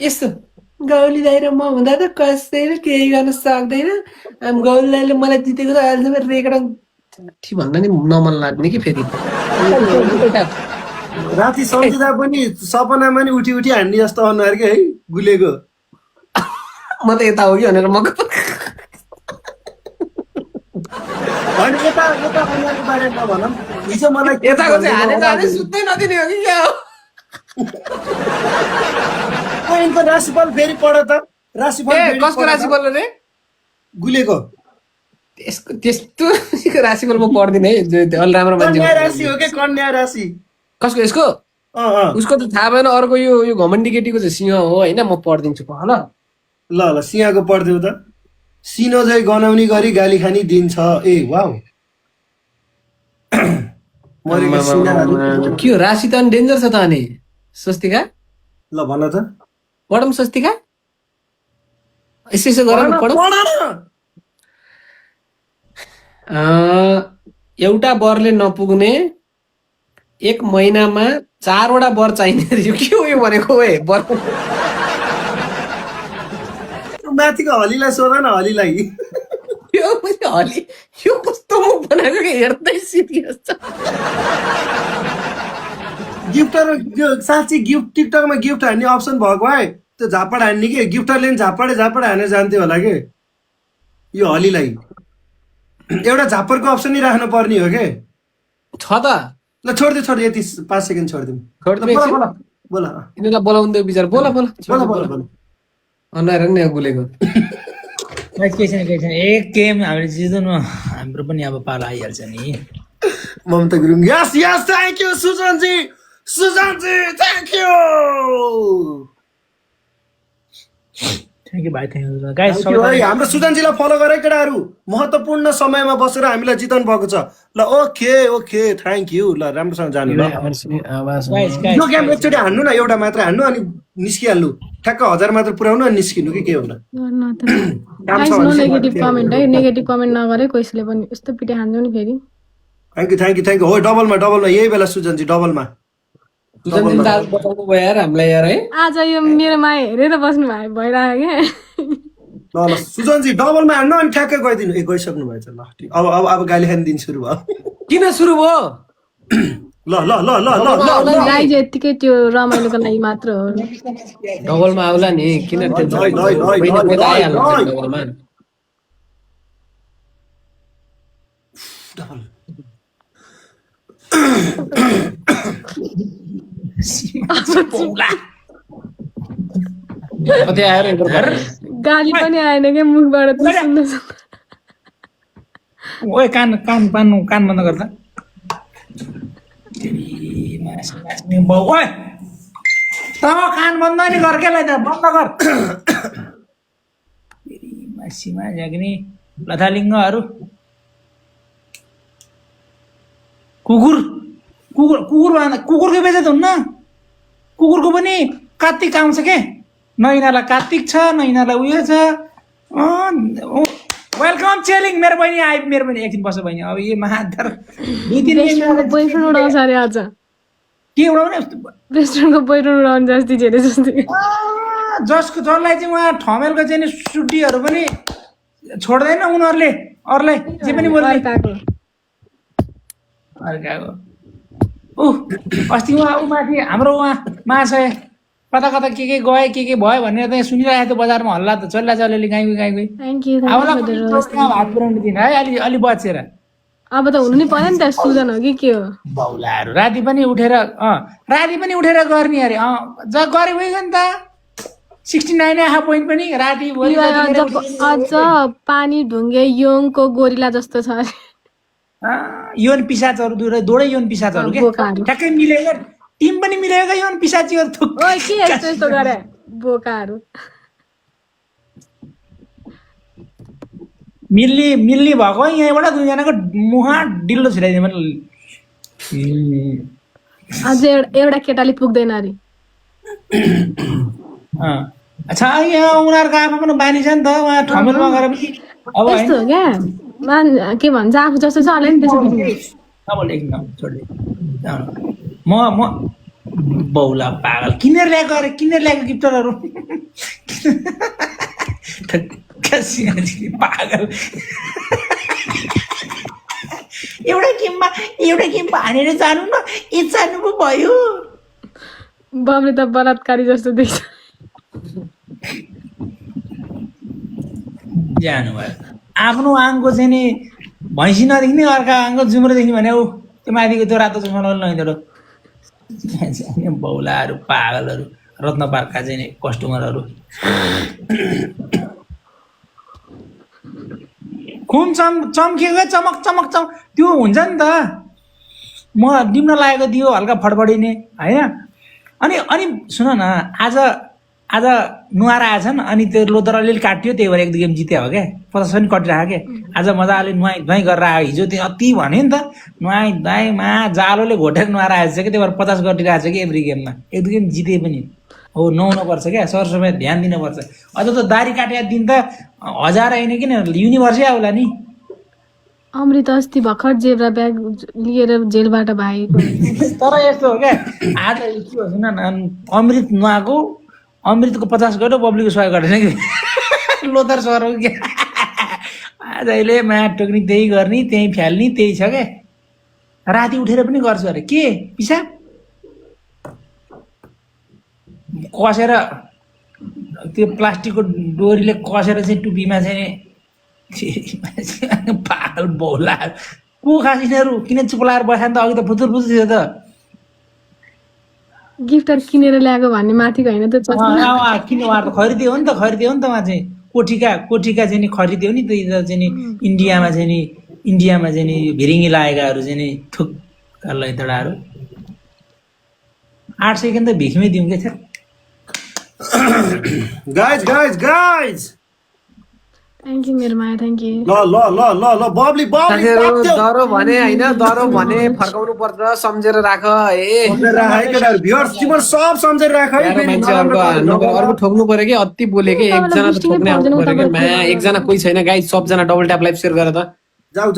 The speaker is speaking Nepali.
यस्तो गौली दाइ र म हुँदा त कसैले केही गर्न सक्दैन। गौली दाइले मलाई जितेको त अहिलेसम्म रेकर्ड भन्दा नि नमन लाग्ने कि फेरि राति सम्झिँदा पनि सपनामा नि उठी उठी हान्ने जस्तो अनुहार के है गुलेको। म त यता हो कि भनेर म होइन यता यता अनुहारको बारेमा भनौँ हिजो मलाई यताको चाहिँ हाने जाने सुत्दै नदिने हो कि क्या हो? यिनको राशिफल फेरि पढ त राशिफल फेरि कसको राशिफल रे? गुलेको त्यसको त्यस्तो राशिफल म पढ्दिनँ है अलि राम्रो मान्छे। कन्या राशि हो कि कन्या राशि। कसको यसको? उसको त थाहा भएन। अर्को यो घमण्डी केटीको चाहिँ सिंह हो होइन। म पढिदिन्छु ल ल ल सिंहको पढिदेऊ त। सिनो झै गनाउने गरी गाली खानी दिन छ। ए वाउ के हो राशि त अनि डेन्जर छ त अनि स्वस्तिका ल भन त पढौँ स्वस्तिका यसो गर न पढौँ। एउटा बरले नपुग्ने 1 महिनामा 4वटा बर चाहिने। के हो यो भनेको बर माथिको हलीलाई सोध न हलीलाई। यो कस्तो मुख बनाएको कि हेर्दै सिरियस छ। गिफ्टर साँच्ची गिफ्ट टिकटकमा गिफ्ट हान्ने अप्सन भएको है त्यो झापड हान्ने कि गिफ्टरले झापडे हानेर जान्थ्यो होला कि यो हलीलाई एउटा झापरको अप्सन नै राख्नु पर्ने हो के छ त। ल छोडिदियो यति 5 सेकेन्ड छोडिदिउँ। बोल यिनीहरूलाई बोलाउँदै बिचार बोला अनुहार नि गुलेको। केही छैन एक गेम हामीले जित्नु न हाम्रो पनि अब पालो आइहाल्छ नि। ममता गुरुङ यस थ्याङ्क यू सुजनजी थ्याङ्क यू भाइ थ्याङ्क यू गाइस। हाम्रो सुजनजीलाई फलो गरे केटाहरू महत्त्वपूर्ण समयमा बसेर हामीलाई जिताउनु भएको छ। ल ओके थ्याङ्क यू। ल राम्रोसँग जानु ल यो गेम एकचोटि हान्नु न एउटा मात्र हान्नु अनि निस्किहाल्नु ठ्याक्क 1000 मात्र पुऱ्याउनु अनि निस्किनु के होला। नेगेटिभ कमेन्ट है नेगेटिभ कमेन्ट नगरे कसैले पनि यस्तो पिटे हान्छु नि फेरि। थ्याङ्क यू हो डबलमा यही बेला सुजनजी डबलमा हामीलाई यार है आज यो मेरो माया हेरेर बस्नु भयो भइरहेको क्या। ल सुजनजी डबलमा हान्नु अनि ठ्याक्कै गइदिनु। गइसक्नु भएछ ल अब गाली खाने दिन सुरु भयो। किन सुरु भयो? ल गाइज यतिकै त्यो रमाइलोको लागि मात्र हो। डबलमा आउला नि किन गाली पनि आएन क्या मुखबाट ओए कान बन्द गर्दा कान बन्द नि गर के बन्द गर। मासीमा जाग्ने लथालिङ्गहरू कुकुरको बेचेत हुन्न। कुकुरको पनि कार्तिक आउँछ के न यिनीहरूलाई कार्तिक छ न यिनीहरूलाई उयो छ। वेलकम चेलिङ मेरो बहिनी आइ मेरो बहिनी एकछिन बस्छ बहिनी। अब यो महाधर 2-3 बोयफ्रेन्ड उडाउँछ अरे आज के उडाउने रेस्टुरेन्टको बोयफ्रेन्ड उडाउने जस्तै झेले जस्तै जसलाई चाहिँ उहाँ ठमेलको चाहिँ सुटीहरू पनि छोड्दैन उनीहरूले अरूलाई जे पनि बोल्ने अर्काको अस्ति उहाँ माथि हाम्रो उहाँ महाशय कता के गए के भयो भनेर त सुनिरहेको थियो बजारमा हल्ला त चल्ली गाई हात पुऱ्याउने दिन है अलि बचेर। अब त हुनु नि पर्यो नि त सुजन हो कि के हो बौलाहरू राति पनि उठेर गर्ने अरे गरे गयो नि त 69.5 पोइन्ट पनि राति अझ पानी ढुङ्गे योङको गोरिला जस्तो छ अरे। योन पिसाचहरू दोडै योन पिसाचहरू के ठ्याक्कै मिलेको टिम पनि मिलेको योन पिसाचीहरू के यस्तो गरे बोकाहरू मिल्ने भएको यहाँबाट 2जनाको मुहा डिल्लो छिराइदियो मैले। अझ एउटा केटाले पुग्दैन अरे। अच्छा यहाँ उनीहरूको आफू पनि बानी छ नि त उहाँ ठमेलमा गएर पनि अब यस्तो हो क्या के भन्छ आफू जस्तो छ होला नि त्यसो बौला पागल किनेर ल्याएको अरे किनेर ल्याएको गिफ्टरहरू पागल एउटा गेममा हानेर जानु न ए जानु पो भयो बाबले त बलात्कारी जस्तो देख्छ जानु भयो आफ्नो आङको चाहिँ नि भैँसी नदेख्ने अर्का आङको जुम्रो देख्ने भने ऊ त्यो माथिको त्यो रातो चस्मा लगाउने बौलाहरू पागलहरू रत्न पार्कका चाहिँ नि कस्टमरहरू खुन चम्किएको चमक त्यो हुन्छ नि त म डिम्न लागेको दियो हल्का फडफडिने होइन अनि सुन न आज नुहाएर आएछन् अनि त्यो लोदर अलिअलि काट्यो त्यही भएर 1-2 गेम जित्यो हो क्या 50 पनि कटिरहेको क्या आज मजाले नुहाइ गरेर आयो हिजो त्यो अति भन्यो नि त नुहाइमा जालोले घोटेर नुहाएर आएछ कि त्यही भएर 50 गरिरहेको छ कि एभ्री गेममा 1-2 गेम जिते पनि हो नुहाउनुपर्छ क्या सरसफाइ ध्यान दिनुपर्छ अझ त दारी काटेको दिन त 1000 होइन किन युनिभर्सै आउला नि अमृत अस्ति भर्खर जेब्रा ब्याग लिएर जेलबाट भागेको तर यस्तो हो क्या आज के हो सुन न अमृत नुहाएको अमृतको 50 गर्यो बब्लीको 100 गरेन कि लोदर सर हो क्या आज अहिले माया टोक्नी त्यही गर्ने त्यही फ्याल्ने त्यही छ क्या राति उठेर पनि गर्छु अरे के पिसाब कसेर त्यो प्लास्टिकको डोरीले कसेर चाहिँ टुपीमा चाहिँ पागल बौला को खास यिनीहरू किन चुप लाएर बस्यो त अघि त फुचुर थियो त गिफ्टर किनेर ल्याएको भन्ने माथिको होइन त किन उहाँहरू त खरिदियो नि त उहाँ चाहिँ कोठीका चाहिँ नि खरिदियो नि त चाहिँ नि इन्डियामा चाहिँ नि भिरिङ्गी लागेकाहरू चाहिँ नि थुक लैतडाहरू 8 सेकेन्ड त भिखमै दिउँ क्या गाइज थ्याङ्क यू मेरो माया थ्याङ्क यू ल बब्ली डरो भने होइन डरो भने फर्काउनु पर्छ सम्झेर राख भ्युअर्स तिम्रो सब सम्झेर राख है मान्छे अर्को ठोक्नु पर्यो कि अति बोले कि एकजना त ठोक्ने आउनु पर्यो कि माया एकजना कोही छैन गाइस सबजना डबल ट्याप लाइभ सेयर गर त जाऊ